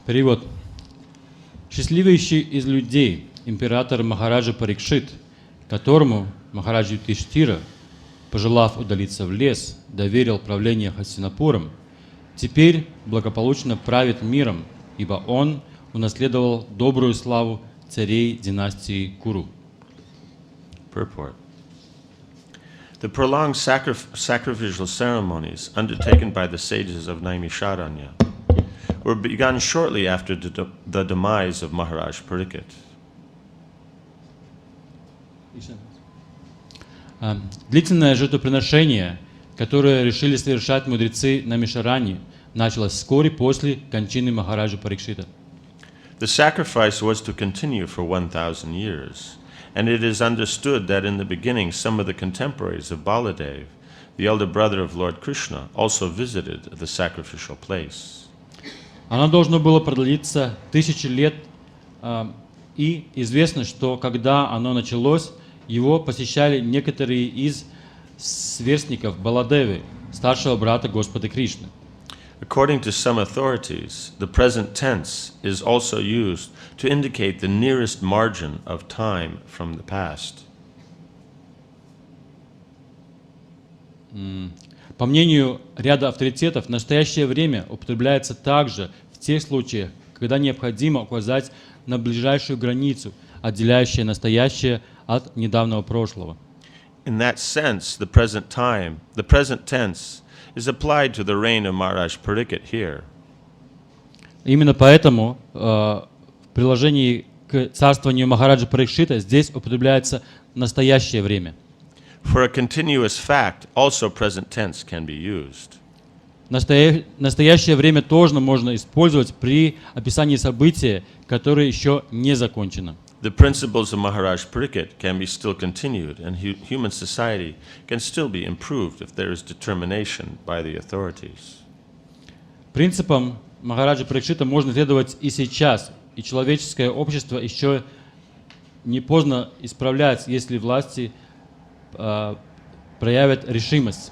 Перевод. Счастливейший из людей, император Махараджа Парикшит, которому Махараджа Юдхиштира, пожелав удалиться в лес, доверил правление Хастинапуром, теперь благополучно правит миром, ибо он унаследовал добрую славу царей династии Куру. Purport. The prolonged sacrificial ceremonies undertaken by the sages of Naimisharanya were begun shortly after the demise of Maharaj Pariksit. Длительное жертвоприношение, которое решили совершать мудрецы Намишарани, началось вскоре после кончины Махараджа Парикшита. The sacrifice was to continue for 1,000 years, and it is understood that in the beginning some of the contemporaries of Baladev, the elder brother of Lord Krishna, also visited the sacrificial place. Оно должно было продлиться 1000 лет, и известно, что когда оно началось, его посещали некоторые из сверстников Баладевы, старшего брата Господа Кришны. According to some authorities, the present tense is also used to indicate the nearest margin of time from the past. По мнению ряда авторитетов, настоящее время употребляется также в тех случаях, когда необходимо указать на ближайшую границу, отделяющую настоящее от недавнего прошлого. In that sense, the present tense is applied to the reign of Maharaj Pariksit here. Именно поэтому в приложении к царствованию Махараджа Парикшита здесь употребляется настоящее время. For a continuous fact, also present tense can be used. Настоящее время тоже можно использовать при описании события, которое еще не закончено. The principles of Maharaj Pariksit can be still continued, and human society can still be improved if there is determination by the authorities. Принципам Махараджа Парикшита можно следовать и сейчас, и человеческое общество еще не поздно исправлять, если власти проявят решимость.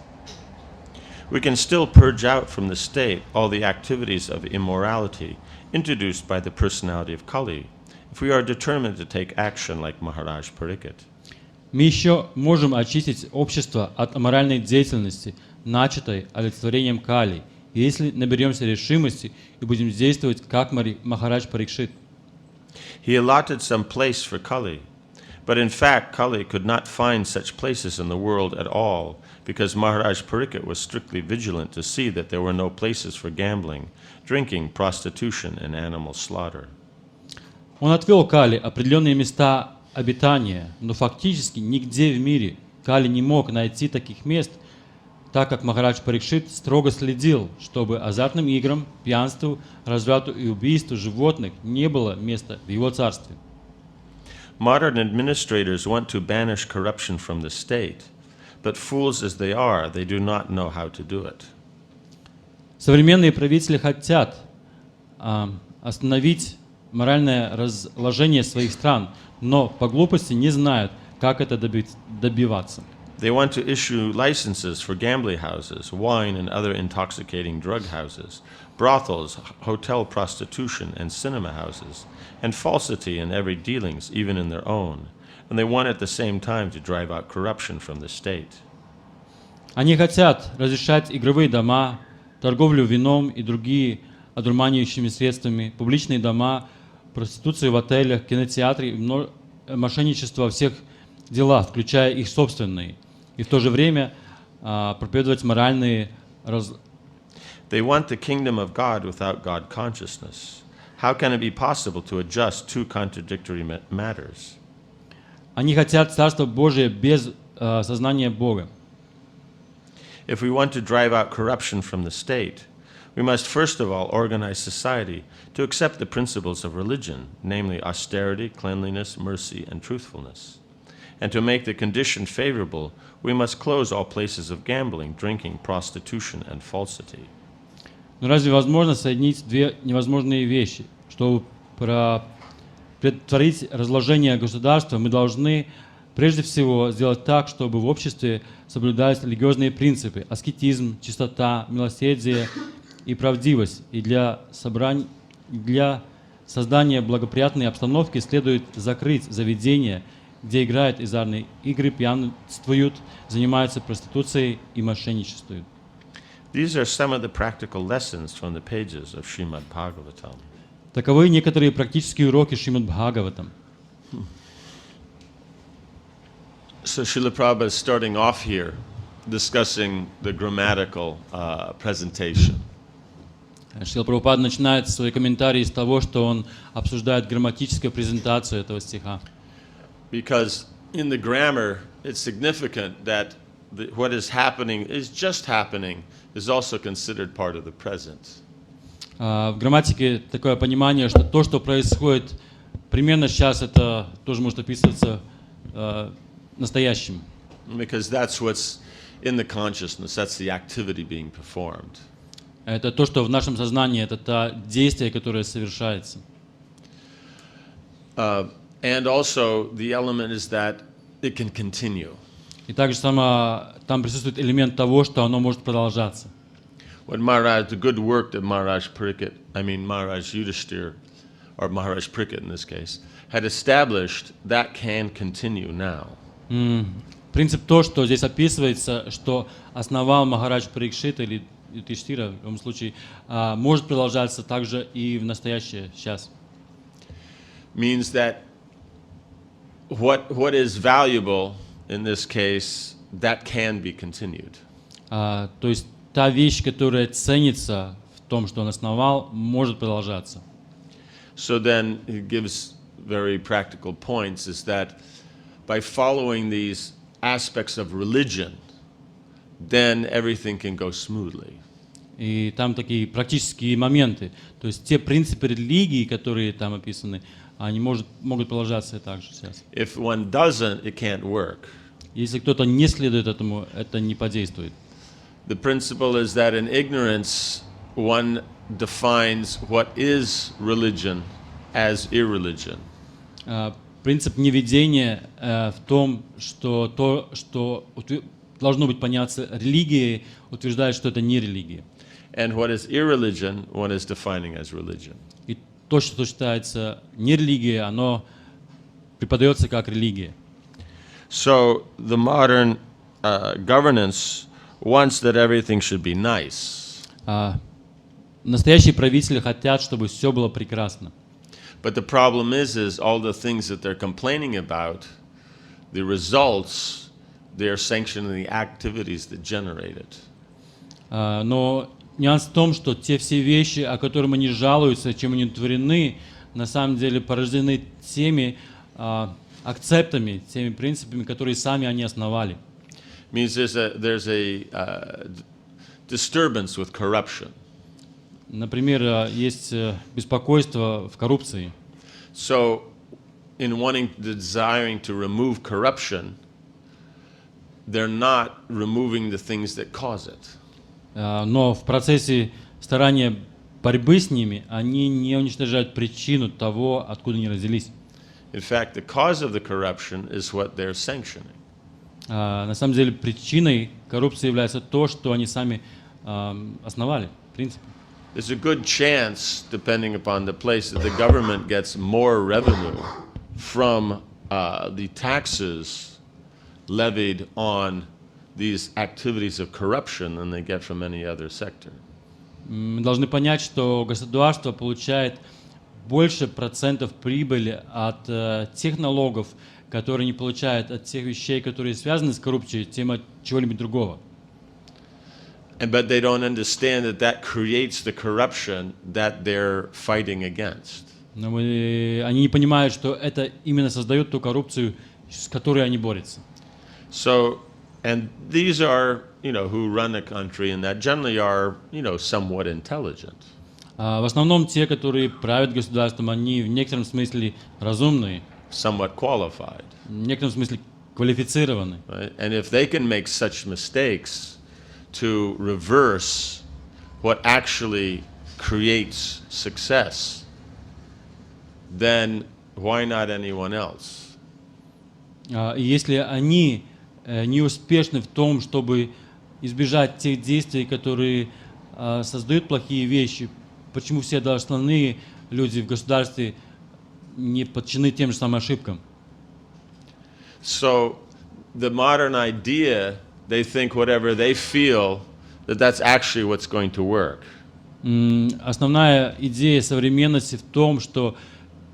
We can still purge out from the state all the activities of immorality introduced by the personality of Kali, if we are determined to take action like Maharaj Pariksit. Мы еще можем очистить общество от аморальной деятельности, начатой олицетворением Кали, если наберемся решимости и будем действовать как Махарадж Парикшит. He allotted some place for Kali, but in fact Kali could not find such places in the world at all, because Maharaj Pariksit was strictly vigilant to see that there were no places for gambling, drinking, prostitution, and animal slaughter. Он отвел Кали определенные места обитания, но фактически нигде в мире Кали не мог найти таких мест, так как Махарадж Парикшит строго следил, чтобы азартным играм, пьянству, разврату и убийству животных не было места в его царстве. Modern administrators want to banish corruption from the state, but fools as they are, they do not know how to do it. Современные правители хотят остановить моральное разложение своих стран, но по глупости не знают, как это добиваться. They want to issue licenses for gambling houses, wine and other intoxicating drug houses, brothels, hotel prostitution and cinema houses, and falsity in every dealings, even in their own. And they want at the same time to drive out corruption from the state. Они хотят разрешать игровые дома, торговлю вином и другие одурманивающими средствами, публичные дома, проституцию в отелях, кинотеатры, мошенничество во всех делах, включая их собственные, и в то же время проповедовать моральные They want the kingdom of God without God consciousness. How can it be possible to adjust two contradictory matters? Они хотят Царство Божие без сознания Бога. If we want to drive out corruption from the state, we must first of all organize society to accept the principles of religion, namely austerity, cleanliness, mercy, and truthfulness. And to make the condition favorable, we must close all places of gambling, drinking, prostitution, and falsity. Но разве возможно соединить две невозможные вещи? Чтобы предотвратить разложение государства, мы должны прежде всего сделать так, чтобы в обществе соблюдались религиозные принципы, аскетизм, чистота, милосердие и правдивость. И для Для создания благоприятной обстановки следует закрыть заведения, где играют азартные игры, пьянствуют, занимаются проституцией и мошенничествуют. These are some of the practical lessons from the pages of Srimad Bhagavatam. Таковы некоторые практические уроки Шримад Бхагаватам. So Srila Prabhupada is starting off here discussing the grammatical presentation. Шрила Прабхупада начинает свои комментарии с того, что он обсуждает грамматическую презентацию этого стиха. Because in the grammar, it's significant that what is happening is just happening is also considered part of the present. В грамматике такое понимание, что то, что происходит примерно сейчас, это тоже может описываться настоящим. Because that's what's in the consciousness, that's the activity being performed. Это то, что в нашем сознании, это то действие, которое совершается. And also the element is that it can continue. И также там присутствует элемент того, что оно может продолжаться. What Maharaj, the good work that Maharaj Yudhishthir, or Maharaj Pariksit in this case, had established, that can continue now. Принцип то, что здесь описывается, что основал Махарадж Парикшит или Юдхиштхира, в любом случае, может продолжаться также и в настоящее, сейчас. Means that what is valuable in this case, that can be continued. То есть та вещь, которая ценится в том, что он основал, может продолжаться. So then he gives very practical points, is that by following these aspects of religion, then everything can go smoothly. И там такие практические моменты. То есть те принципы религии, которые там описаны, они могут продолжаться и так же сейчас. If one doesn't, it can't work. Если кто-то не следует этому, это не подействует. The principle is that in ignorance, one defines what is religion as irreligion. Принцип неведения в том, что то, что должно быть поняться религией, утверждает, что это не религия. And what is irreligion, one is defining as religion. И то, что считается не религией, оно преподается как религия. So the modern governance wants that everything should be nice. Настоящие правители хотят, чтобы все было прекрасно. But the problem is all the things that they're complaining about, the results, they're sanctioning the activities that generate it. Но нюанс в том, что те все вещи, о которых они жалуются, чем они творены, на самом деле порождены теми акцептами, теми принципами, которые сами они основали. Means there's a disturbance with corruption. Например, есть беспокойство в коррупции. So, in desiring to remove corruption, they're not removing the things that cause it. Но в процессе старания борьбы с ними они не уничтожают причину того, откуда они родились. In fact, the cause of the corruption is what they're sanctioning. На самом деле причиной коррупции является то, что они сами основали, принципы. There's a good chance, depending upon the place, that the government gets more revenue from the taxes levied on these activities of corruption than they get from any other sector. Мы должны понять, что государство получает больше процентов прибыли от тех налогов, которые не получают от тех вещей, которые связаны с коррупцией, чем от чего-либо другого. But they don't understand that creates the corruption that they're fighting against. Но они не понимают, что это именно создает ту коррупцию, с которой они борются. So, and these are, who run a country, and that generally are, somewhat intelligent. В основном те, которые правят государством, они в некотором смысле разумные, somewhat qualified. В некотором смысле квалифицированы. Right? And if they can make such mistakes to reverse what actually creates success, then why not anyone else? И если они не успешны в том, чтобы избежать тех действий, которые создают плохие вещи, почему все должны люди в государстве не подчинены тем же самым ошибкам. So the modern idea, they think whatever they feel, that's actually what's going to work. Основная идея современности в том, что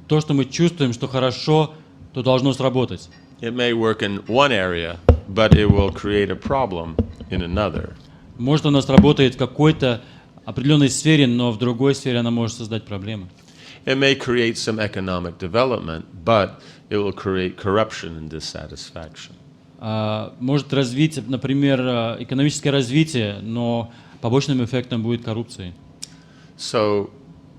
то, что мы чувствуем, что хорошо, то должно сработать. It may work in one area, but it will create a problem in another. Может, она сработает в какой-то определенной сфере, но в другой сфере она может создать проблемы. It may create some economic development, but it will create corruption and dissatisfaction. Может развить, например, экономическое развитие, но побочным эффектом будет коррупция. So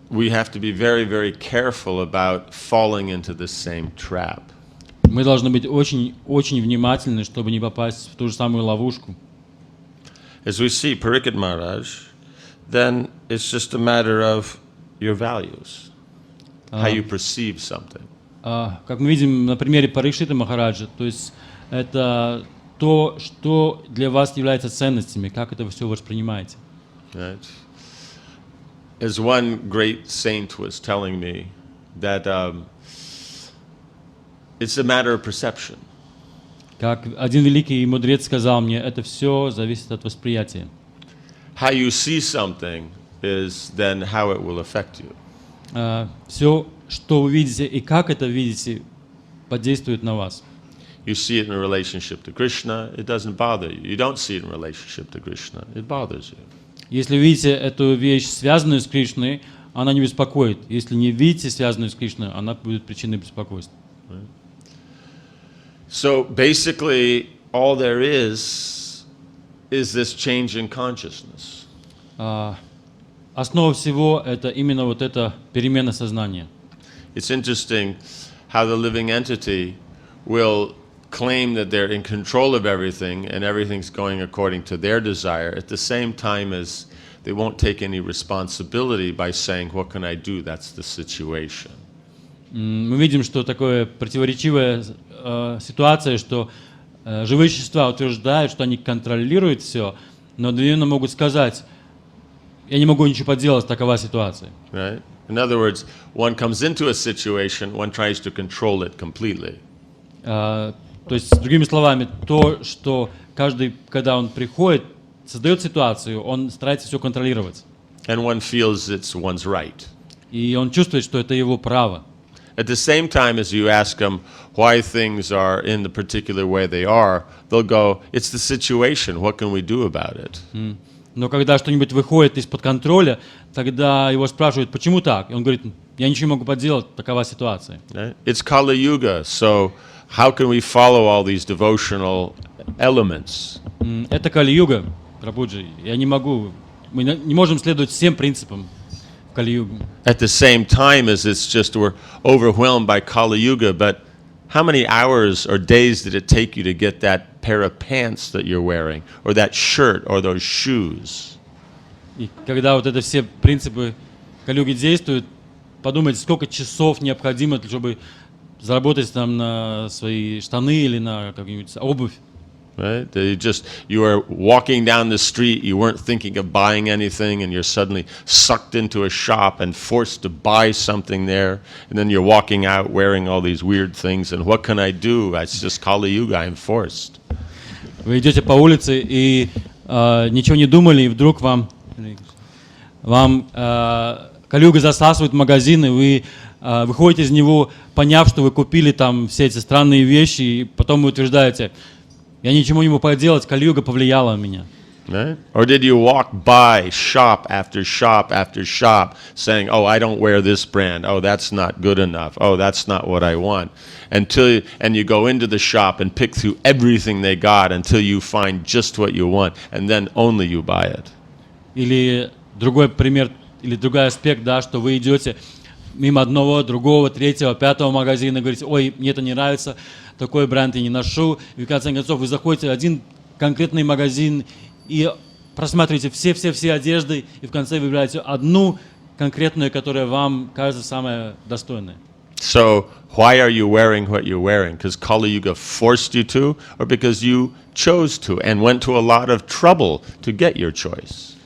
we have to be very, very careful about falling into the same trap. Мы должны быть очень, очень внимательны, чтобы не попасть в ту же самую ловушку. As we see Pariksit Maharaj, then it's just a matter of your values, how you perceive something. Как мы видим на примере Парикшита Махараджа, то есть это то, что для вас является ценностями, как это вы все воспринимаете. Right? As one great saint was telling me that it's a matter of perception. Как один великий мудрец сказал мне, это все зависит от восприятия. How you see something is then how it will affect you. Все, что вы видите и как это видите, подействует на вас. You see it in relationship to Krishna, it doesn't bother you. You don't see it in relationship to Krishna, it bothers you. Если видите эту вещь, связанную с Кришной, она не беспокоит. Если не видите связанную с Кришной, она будет причиной беспокойства. So basically, all there is this change in consciousness. Основа всего это именно вот эта перемена сознания. It's interesting how the living entity will claim that they're in control of everything and everything's going according to their desire, at the same time as they won't take any responsibility by saying, what can I do? That's the situation. Мы видим, что такое противоречивая ситуация, что живые существа утверждают, что они контролируют все, но одновременно могут сказать, я не могу ничего поделать, такова ситуация. Right? In other words, one comes into a situation, one tries to control it completely. То есть, другими словами, то, что каждый, когда он приходит, создает ситуацию, он старается все контролировать. And one feels it's one's right. И он чувствует, что это его право. At the same time as you ask them why things are in the particular way they are, they'll go, it's the situation, what can we do about it? Но когда что-нибудь выходит из-под контроля, тогда его спрашивают, почему так? И он говорит, я ничего не могу поделать, такова ситуация. Right? It's Kali Yuga, so how can we follow all these devotional elements? Это Кали-юга, Прабхуджи. Я не могу, мы не можем следовать всем принципам в Кали-югу. At the same time as it's just we're overwhelmed by Kali Yuga, but how many hours or days did it take you to get that pair of pants that you're wearing, or that shirt, or those shoes? И когда вот это все принципы Кали-юги действуют, подумайте, сколько часов необходимо, чтобы заработать там на свои штаны или на какую-нибудь обувь. Right? You are walking down the street, you weren't thinking of buying anything, and you're suddenly sucked into a shop and forced to buy something there, and then you're walking out wearing all these weird things, and what can I do? It's just Kali Yuga, I'm forced. Вы идете по улице и ничего не думали, и вдруг вам Кали-юга засасывает магазин, и вы выходите из него, поняв, что вы купили там все эти странные вещи, и потом вы утверждаете, я ничего не могу поделать, Кали-юга повлияла на меня. Right? Or did you walk by shop after shop after shop saying, oh, I don't wear this brand, oh, that's not good enough, oh, that's not what I want, and you go into the shop and pick through everything they got until you find just what you want, and then only you buy it. Или другой пример, или другой аспект, да, что вы идете мимо одного, другого, третьего, пятого магазина, говорите, ой, мне это не нравится, такой бренд я не ношу. И в конце концов вы заходите в один конкретный магазин и просматриваете все одежды, и в конце выбираете одну конкретную, которая вам кажется самая достойная. So why are you wearing what you're wearing? Because Kali Yuga forced you to, or because you chose to and went to a lot of trouble to get your choice?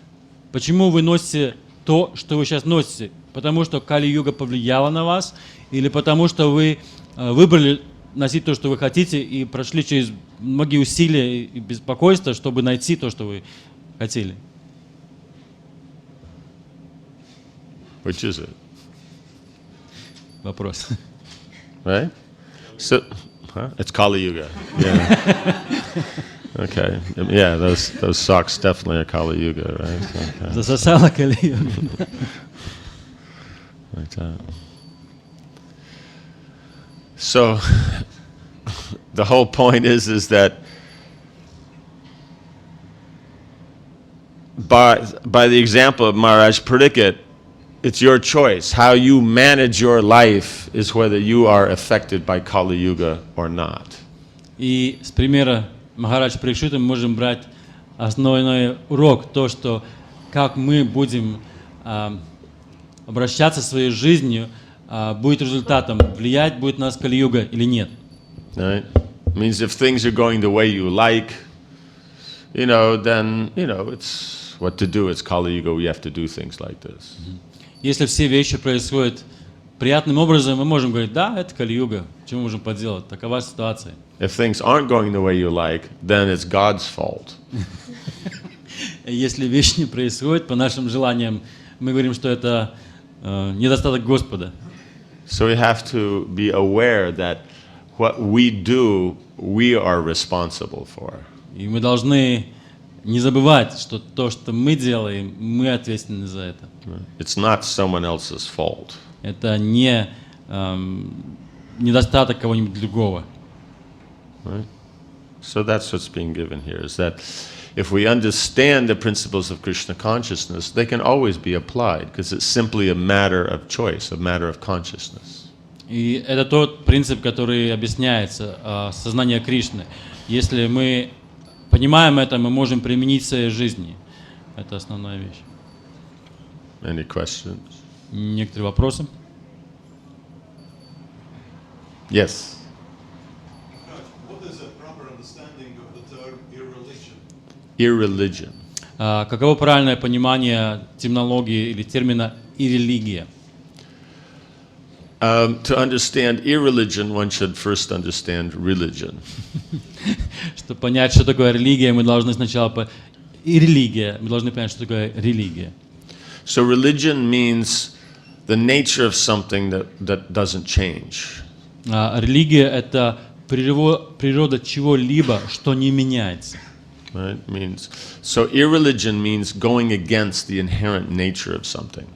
Почему вы носите то, что вы сейчас носите? Потому что Кали-юга повлияла на вас, или потому что вы выбрали носить то, что вы хотите, и прошли через многие усилия и беспокойства, чтобы найти то, что вы хотели? Which is it? Вопрос. Right? So, it's Kali Yuga. Yeah. Okay. Yeah, those socks definitely are Kali Yuga, right? Okay. Засосала Кали-юга. Like that. So, the whole point is that by the example of Maharaj Pariksit, it's your choice. How you manage your life is whether you are affected by Kali Yuga or not. И с примера Махарадж Парикшита мы можем брать основной урок, то, что как мы будем обращаться своей жизнью, будет результатом, влиять будет на нас Кали-юга или нет. Right? It means if things are going the way you like, then, it's what to do. It's Kali Yuga. We have to do things like this. Если все вещи происходят приятным образом, мы можем говорить, да, это Кали-юга, чего мы можем поделать, такова ситуация. If things aren't going the way you like, then it's God's fault. Если вещи не происходят по нашим желаниям, мы говорим, что это недостаток Господа. So we have to be aware that what we do, we are responsible for. И мы должны не забывать, что то, что мы делаем, мы ответственны за это. It's not someone else's fault. Это не недостаток кого-нибудь другого. Right? So that's what's being given here, is that if we understand the principles of Krishna consciousness, they can always be applied, because it's simply a matter of choice, a matter of consciousness. И это тот принцип, который объясняется сознание Кришны. Если мы понимаем это, мы можем применить в своей жизни. Это основная вещь. Any questions? Некоторые вопросы? Yes. What is a proper understanding of the term irreligion? Irreligion. Каково правильное понимание терминологии или термина «иррелигия»? To understand irreligion, one should first understand religion. Чтобы понять, что такое религия, мы должны сначала и религия, мы должны понять, что такое религия. So religion means the nature of something that doesn't change. Религия — это природа чего-либо, что не меняется. Right? So irreligion means going against the inherent nature of something.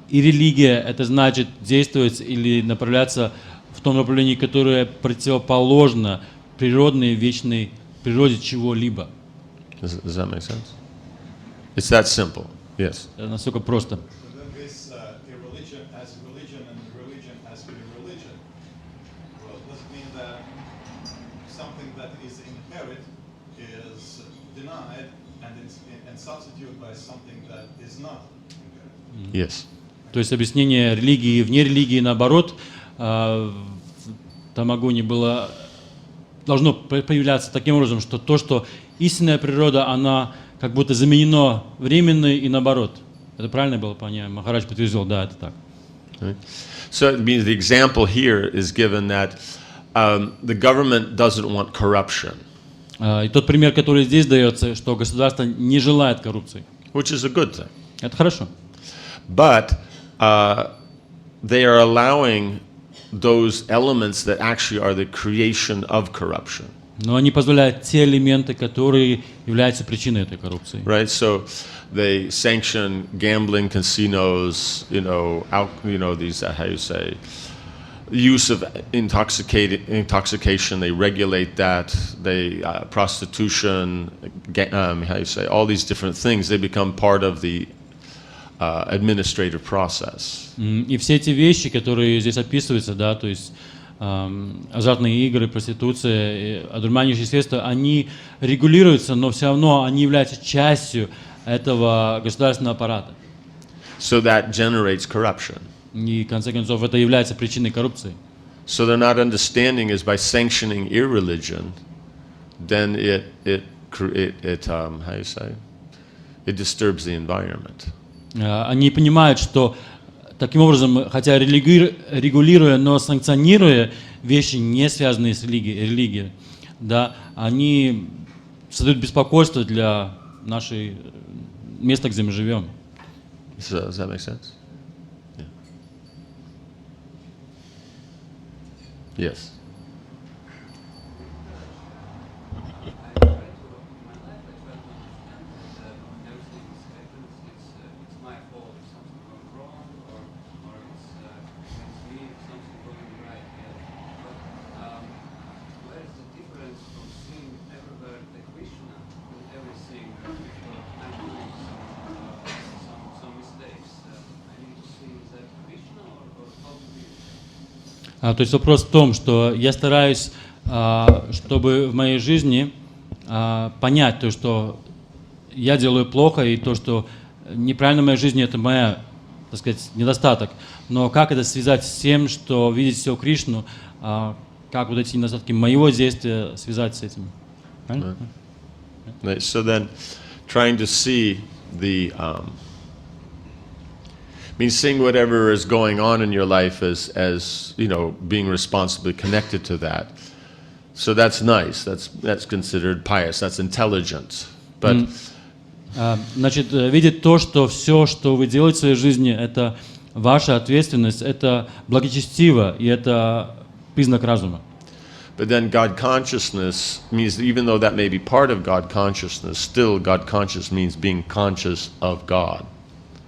И религия — это значит действовать или направляться в том направлении, которое противоположно природной, вечной природе чего-либо. Does that make sense? It's that simple. Yes. Это настолько просто. So then this irreligion as religion and religion as irreligion, well, does it mean that something that is inherent is denied and substituted by something that is not inherent? Yes. То есть объяснение религии вне религии, наоборот, в Тамагуне было, должно появляться таким образом, что то, что истинная природа, она как будто заменено временной и наоборот. Это правильно было понятно? Махарадж подтвердил, да, это так. Right. So it means the example here is given that the government doesn't want corruption. И тот пример, который здесь дается, что государство не желает коррупции. Which is a good thing. Это хорошо. But they are allowing those elements that actually are the creation of corruption. Но они позволяют те элементы, которые являются причиной этой коррупции. Right? So they sanction gambling casinos, these, how you say, use of intoxication, they regulate that, they prostitution, how you say, all these different things, they become part of the administrative process. И все эти вещи, которые здесь описываются, да, то есть азартные игры, проституция, одурманивающие средства, они регулируются, но все равно они являются частью этого государственного аппарата. So that generates corruption. И, в конце концов, это является причиной коррупции. So they're not understanding is by sanctioning irreligion, then it how you say, it disturbs the environment. Они понимают, что таким образом, хотя регулируя, но санкционируя вещи, не связанные с религией, да, они создают беспокойство для нашей места, где мы живем. So, does that make sense? Yeah. Yes. То есть вопрос в том, что я стараюсь, чтобы в моей жизни понять то, что я делаю плохо, и то, что неправильно в моей жизни, это моя, так сказать, недостаток. Но как это связать с тем, что видеть все Кришну, как вот эти недостатки моего действия связать с этим? Правильно? Right. So then, trying to see the seeing whatever is going on in your life as you know, being responsibly connected to that. So that's nice. That's considered pious. That's intelligent. But значит, видеть то, что все, что вы делаете в своей жизни, это ваша ответственность, это благочестиво, и это признак разума. But then God consciousness means, even though that may be part of God consciousness, still God conscious means being conscious of God.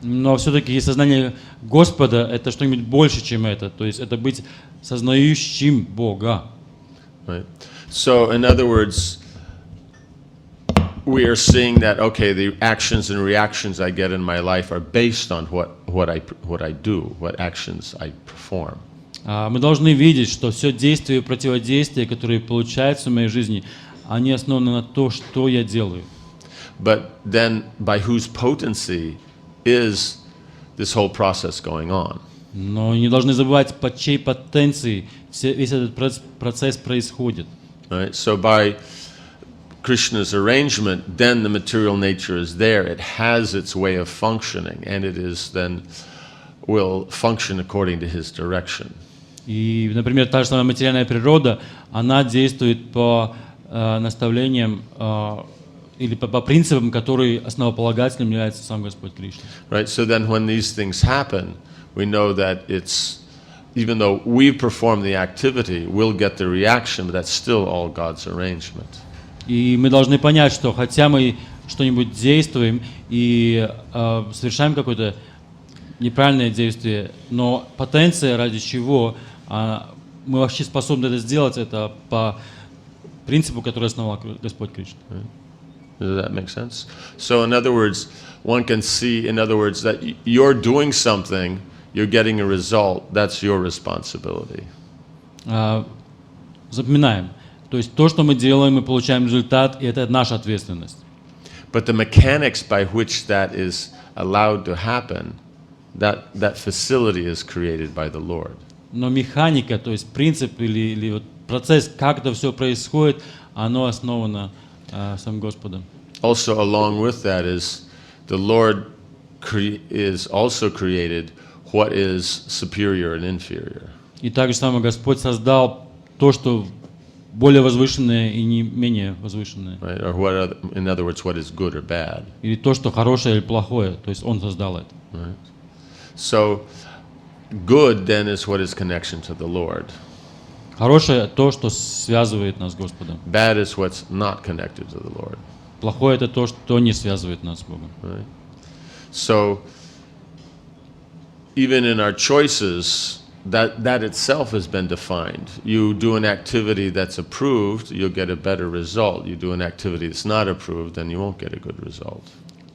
Но все-таки сознание Господа – это что-нибудь больше, чем это. То есть это быть сознающим Бога. Right. So, in other words, we are seeing that, okay, the actions and reactions I get in my life are based on what I do, what actions I perform. Мы должны видеть, что все действия и противодействия, которые получаются в моей жизни, они основаны на том, что я делаю. But then, by whose potency is this whole process going on? Но не должны забывать, под чьей потенцией весь этот процесс происходит. Right? So by Krishna's arrangement, then the material nature is there. It has its way of functioning, and it is then will function according to his direction. И, например, та же самая материальная природа, она действует по наставлениям или по принципам, которые основополагателем является сам Господь Кришна. Right. So then, when these things happen, we know that it's, even though we perform the activity, we'll get the reaction, but that's still all God's arrangement. И мы должны понять, что хотя мы что-нибудь действуем и совершаем какое-то неправильное действие, но потенция, ради чего мы вообще способны это сделать, это по принципу, который основал Господь Кришна. Does that make sense? So, in other words, one can see, in other words, that you're doing something, you're getting a result, that's your responsibility. Запоминаем. То есть то, что мы делаем, мы получаем результат, и это наша ответственность. But the mechanics by which that is allowed to happen, that facility is created by the Lord. Но механика, то есть принцип или вот процесс, как это все происходит, оно основано самим Господом. Also, along with that is the Lord is also created what is superior and inferior. И также самое Господь создал то, что более возвышенное и не менее возвышенное. Right? Or in other words, what is good or bad. Или то, что хорошее или плохое, то есть Он создал это. Right? So, good then is what is connection to the Lord. Хорошее то, что связывает нас с Господом. Bad is what's not connected to the Lord. Плохое это то, что не связывает нас с Богом. Right? So, even in our choices, that itself has been defined. You do an activity that's approved, you'll get a better result. You do an activity that's not approved, then you won't get a good result.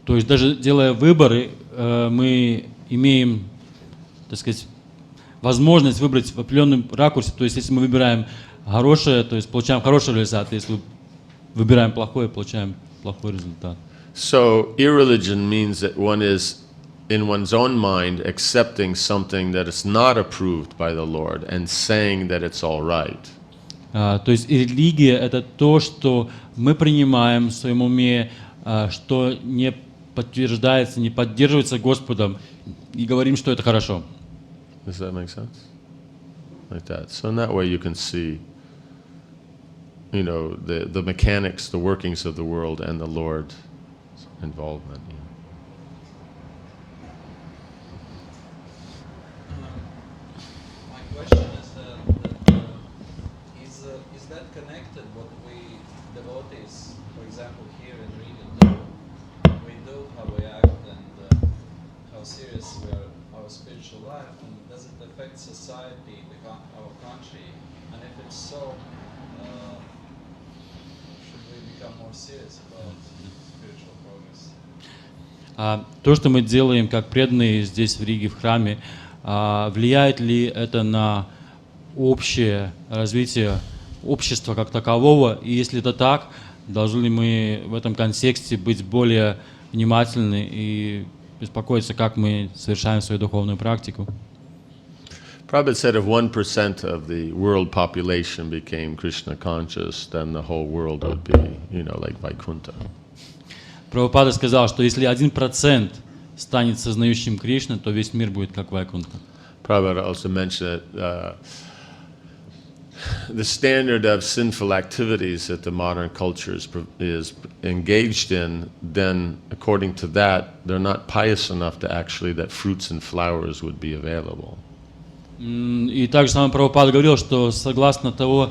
То есть даже делая выборы, мы имеем, так сказать, возможность выбрать в определенном ракурсе. То есть если мы выбираем хорошее, то есть получаем хороший результат. Если выбираем плохое, получаем плохой результат. So, irreligion means that one is in one's own mind accepting something that is not approved by the Lord and saying that it's all right. То есть религия – это то, что мы принимаем в своем уме, что не подтверждается, не поддерживается Господом, и говорим, что это хорошо. Does that make sense? Like that. So in that way you can see, you know, the mechanics, the workings of the world and the Lord's involvement. You know. My question is is that connected what we devotees, for example, here in Riga, we do, how we act, and how serious we are our spiritual life, and does it affect society, our country? And if it's so, should we become more serious about spiritual progress? То, что мы делаем как преданные здесь в Риге, в храме, влияет ли это на общее развитие общества как такового? И если это так, должны ли мы в этом контексте быть более внимательны и беспокоиться, как мы совершаем свою духовную практику? Prabhupada said if 1% of the world population became Krishna conscious, then the whole world would be, you know, like Vaikuntha. Прабхупада сказал, что если 1% станет сознающим Кришну, то весь мир будет как Вайкунтха. Prabhupada also mentioned that the standard of sinful activities that the modern culture is engaged in, then according to that, they're not pious enough to actually that fruits and flowers would be available. И также сам Прабхупада говорил, что согласно того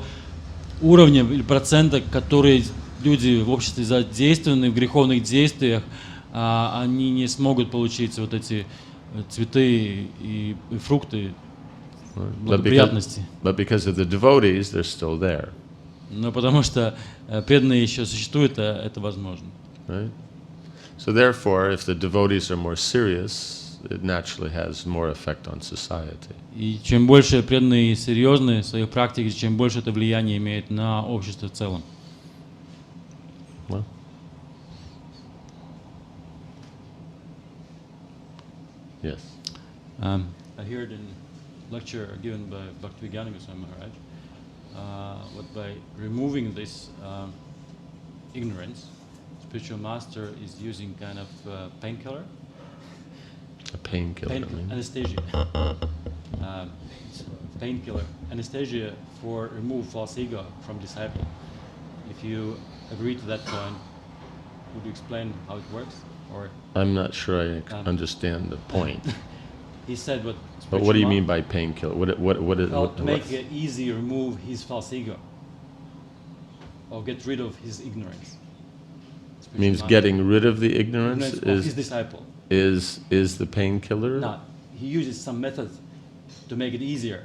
уровня или процента, которые люди в обществе задействованы в греховных действиях, они не смогут получить вот эти цветы и фрукты благоприятности. But because of the devotees, they're still there. Но потому что преданные еще существуют, это возможно. Right? So therefore, if the devotees are more serious, it naturally has more effect on society. И чем больше преданные серьезны в своих практиках, чем больше это влияние имеет на общество в целом. Well. Yes. I heard in lecture given by Bhakti Vidya Purna Swami Maharaj, what by removing this ignorance, spiritual master is using kind of painkiller. A painkiller. Anesthesia. Painkiller. Anesthesia for remove false ego from disciple. If you agree to that point, would you explain how it works? Or I'm not sure I understand the point. he said what. But what do you mean by painkiller? What is? Well, to make it easy, remove his false ego, or get rid of his ignorance. Means getting rid of the ignorance of his disciple. Is the painkiller? No, he uses some method to make it easier.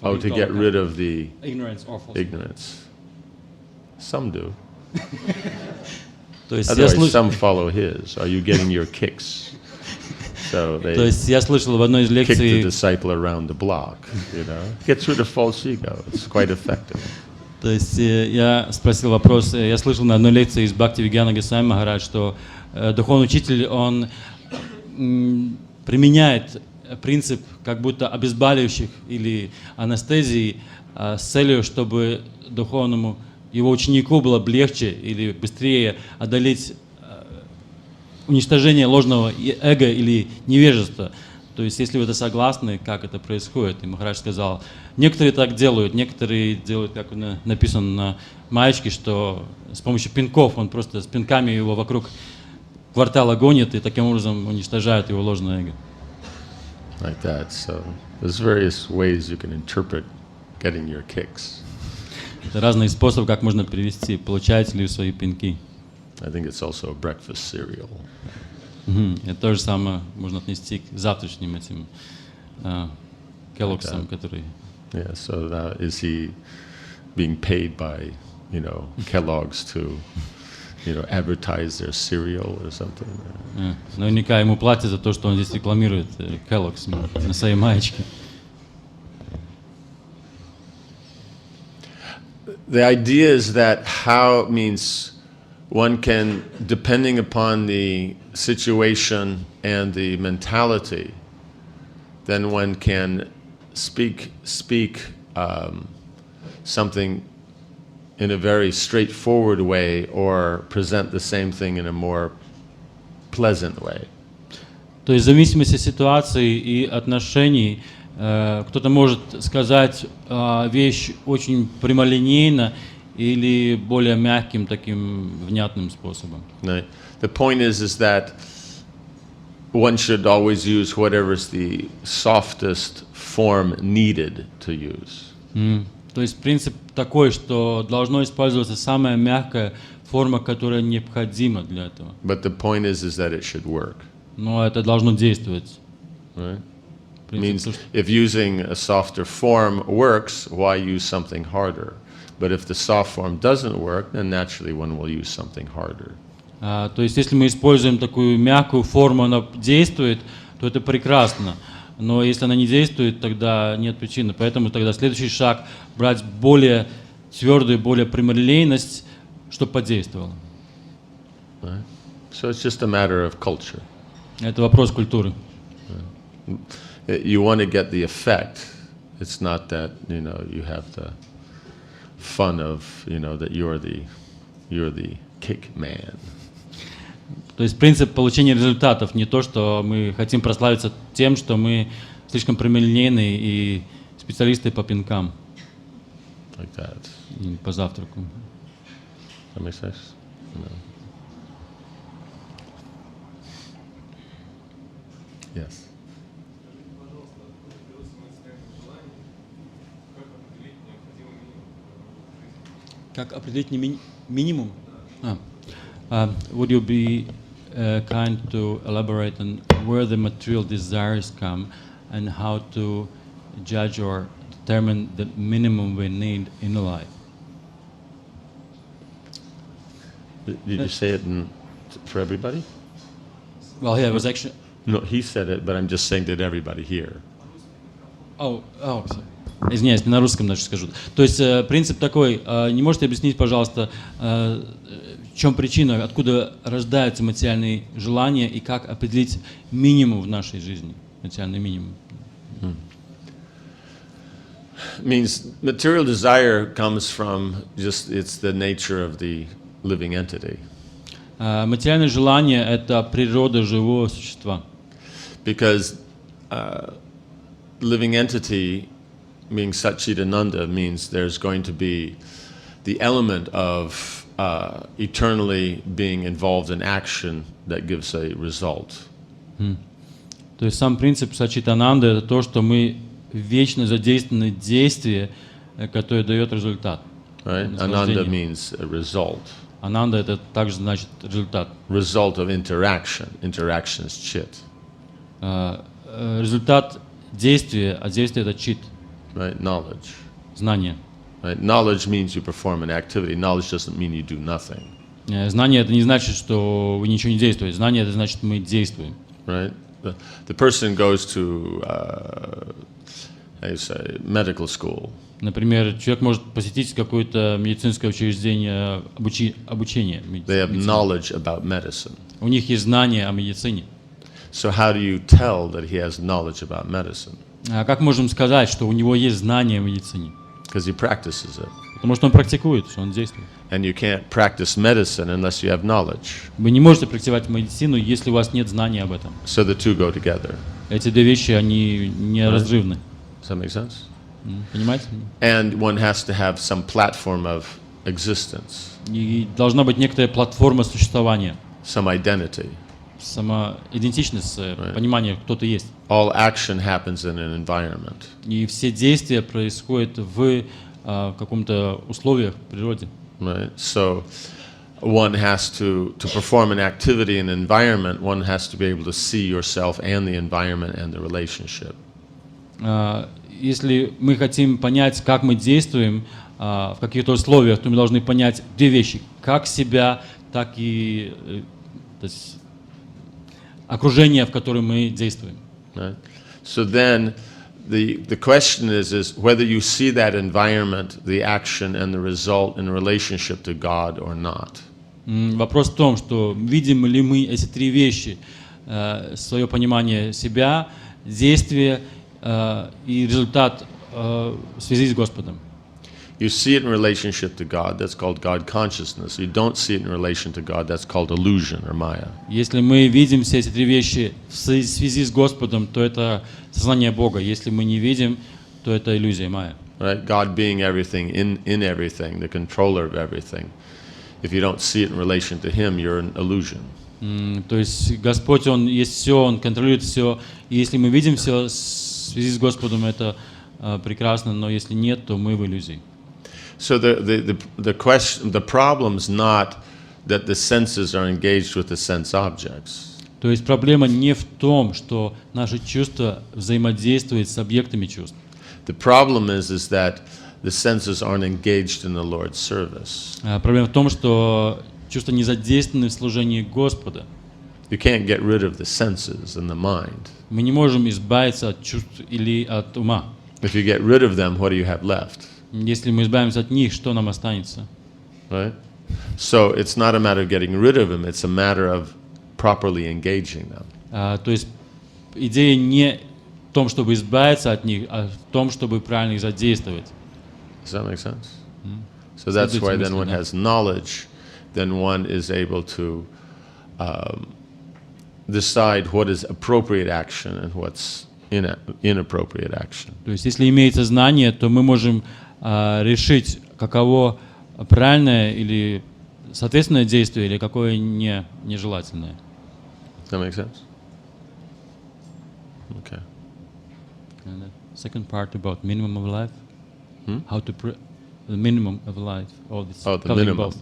Oh, to get rid of the ignorance or false ignorance. Some do. То есть Otherwise, some follow his. Are you getting your kicks? So they То есть я слышал в одной из kick the лекций. disciple around the block. You know, gets rid of false ego. It's quite effective. То есть я спросил вопрос. Я слышал на одной лекции из Бхакти Видья Пурна Свами Махарадж, что духовный учитель он применяет принцип как будто обезболивающих или анестезии с целью, чтобы духовному его ученику было легче или быстрее одолеть уничтожение ложного эго или невежества. То есть, если вы это согласны, как это происходит, и Махарадж сказал, некоторые так делают, некоторые делают, как написано на маечке, что с помощью пинков, он просто с пинками его вокруг квартала гонит и таким образом уничтожает его ложное эго. Like that. So there's various ways you can interpret getting your kicks. Это разные способы, как можно перевести, получаете ли вы свои пинки. I think it's also a breakfast cereal. Это то же самое можно отнести к завтрашним этим Kellogg'sам, которые... Yeah, so now is he being paid by, you know, Kellogg's to, you know, advertise their cereal or something? Наверняка ему платят за то, что он здесь рекламирует Kellogg's на своей маечке. The idea is that how means one can, depending upon the situation and the mentality, then one can speak something in a very straightforward way or present the same thing in a more pleasant way. То есть в зависимости от ситуации и отношений Кто-то может сказать вещь очень прямолинейно или более мягким, таким внятным способом. Right? The point is that one should always use whatever is the softest form needed to use. То есть принцип такой, что должно использоваться самая мягкая форма, которая необходима для этого. But the point is that it should work. Но это должно действовать. Right? Принцип, Means if using a softer form works, why use something harder? But if the soft form doesn't work, then naturally one will use something harder. То есть если мы используем такую мягкую форму, она действует, то это прекрасно. Но если она не действует, тогда нет причины. Поэтому тогда следующий шаг – брать более твердую, более прямолинейность, чтобы подействовало. Right? So it's just a matter of culture. Это вопрос культуры. You want to get the effect. It's not that, you know, you have the fun of, you know, that you're the kick man. То есть принцип получения результатов не то, что мы хотим прославиться тем, что мы слишком прямолинейные и специалисты по пинкам, Like that. и по завтраку. That makes sense? No. Yes. Как определить минимум? Would you be kind to elaborate on where the material desires come and how to judge or determine the minimum we need in life? Did you say it for everybody? Well, yeah, it was actually. No, he said it, but I'm just saying that everybody here. Извиняюсь, на русском даже скажу. То есть принцип такой, не можете объяснить, пожалуйста, в чем причина, откуда рождаются материальные желания и как определить минимум в нашей жизни, материальный минимум? Means material desire comes from just, it's the nature of the living entity. Материальное желание – это природа живого существа. Because living entity, being Satchidananda, means there's going to be the element of eternally being involved in action that gives a result. То есть сам принцип Сачитананды – это то, что мы вечно задействованы в действии, которое дает результат. Right? Ananda means a result. Ананда – это также значит результат. Result of interaction. Interaction is chit. Результат действия, а действие – это чит. Right? Knowledge. Знание. Right? Knowledge means you perform an activity. Knowledge doesn't mean you do nothing. Знание – это не значит, что вы ничего не действуете. Знание – это значит, мы действуем. Right? The person goes to medical school. Например, человек может посетить какое-то медицинское учреждение обучения. They have knowledge about medicine. У них есть знания о медицине. So how do you tell that he has knowledge about medicine? А как можем сказать, что у него есть знания о медицине? Because he practices it. Потому что он практикует, что он действует. And you can't practice medicine unless you have knowledge. Вы не можете практиковать медицину, если у вас нет знаний об этом. So the two go together. Эти две вещи, они неразрывны. Does that make sense? Понимаете? And one has to have some platform of existence, И должна быть некоторая платформа существования. some identity. Самоидентичность, понимание, кто ты есть. All action happens in an environment. И все действия происходят в каком-то условиях, в природе. Right? So one has to perform an activity in an environment, one has to be able to see yourself and the environment and the relationship. Если мы хотим понять, как мы действуем в каких-то условиях, то мы должны понять две вещи. Как себя, так и то есть, окружение, в котором мы действуем. Right? So then the question is whether you see that environment, the action and the result in relationship to God or not. Вопрос в том, что видим ли мы эти три вещи, свое понимание себя, действие и результат в связи с Господом. You see it in relationship to God, that's called God consciousness. You don't see it in relation to God, that's called illusion or Maya. Если мы видим все эти три вещи в связи с Господом, то это сознание Бога. Если мы не видим, то это иллюзия, майя. Right? God being everything, in everything, the controller of everything. If you don't see it in relation to Him, you're an illusion. То есть Господь, Он есть все, Он контролирует все. И если мы видим все в связи с Господом, это прекрасно, но если нет, то мы в иллюзии. So the question, the problem's not that the senses are engaged with the sense objects. То есть проблема не в том, что наши чувства взаимодействуют с объектами чувств. The problem is that the senses aren't engaged in the Lord's service. Проблема в том, что чувства не задействованы в служении Господа. You can't get rid of the senses and the mind. Мы не можем избавиться от чувств или от ума. If you get rid of them, what do you have left? Если мы избавимся от них, что нам останется? Right? So it's not a matter of getting rid of them, it's a matter of properly engaging them. То есть идея не в том, чтобы избавиться от них, а в том, чтобы правильно их задействовать. Does that make sense? So that's why then one has knowledge, then one is able to decide what is appropriate action and what's inappropriate action. То есть если имеется знание, то мы можем решить, каково правильное или соответственное действие, или какое нежелательное. Does that make sense? Okay. And the second part about minimum of life, how to the minimum of life, all this. Oh, the minimum. Both.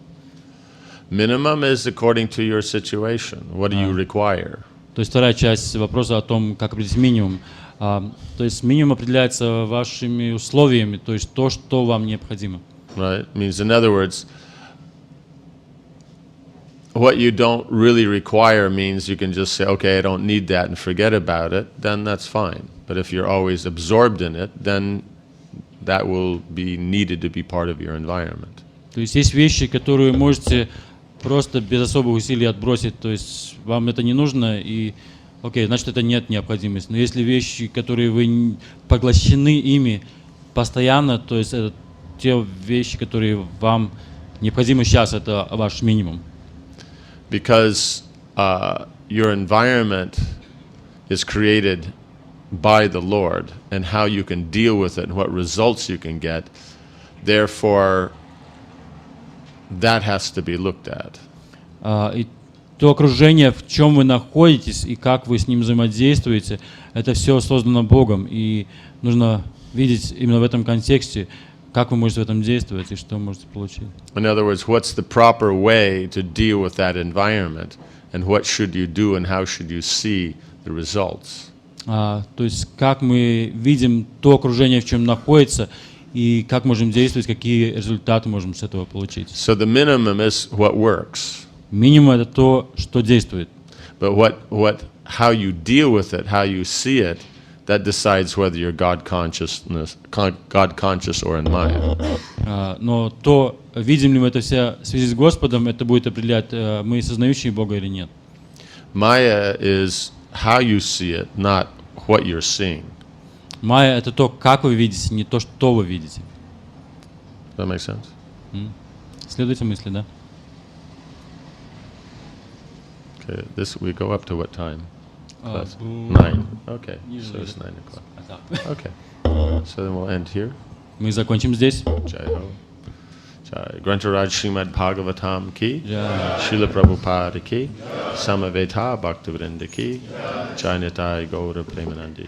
Minimum is according to your situation. What do you require? То есть вторая часть вопроса о том, как определить минимум. То есть минимум определяется вашими условиями, то есть то, что вам необходимо. Right? Means, in other words, what you don't really require means you can just say, okay, I don't need that and forget about it, then that's fine. But if you're always absorbed in it, then that will be needed to be part of your environment. То есть вещи, которые можете просто без особых усилий отбросить, то есть вам это не нужно, и окей, значит, это нет необходимости. Но если вещи, которые вы поглощены ими постоянно, то есть это те вещи, которые вам необходимы сейчас, это ваш минимум. Because your environment is created by the Lord, and how you can deal with it and what results you can get, therefore, that has to be looked at. И то окружение, в чем вы находитесь и как вы с ним взаимодействуете, это все создано Богом, и нужно видеть именно в этом контексте, как вы можете в этом действовать и что можете получить. In other words, what's the proper way to deal with that environment, and what should you do and how should you see the results? То есть как мы видим то окружение, в чем находится, и как можем действовать, какие результаты можем с этого получить. So the minimum is what works. Минимум это то, что действует. But how you deal with it, how you see it, that decides whether you're God conscious or in Maya. Но то, видим ли мы это все в связи с Господом, это будет определять, мы сознающие Бога или нет. Maya is how you see it, not what you're seeing. Майя это то, как вы видите, не то, что вы видите. Does that make sense? Следуйте мысли, да? Okay, this we go up to what time? 9. Okay, so it's 9 o'clock. Okay, so then we'll end here. Мы закончим здесь. Jai Ho. Jai. Grantaraj Srimad Bhagavatam ki. Jai. Srila Prabhupada ki. Samaveta Bhaktivinoda ki. Jai Nitai Gaura Premanandi.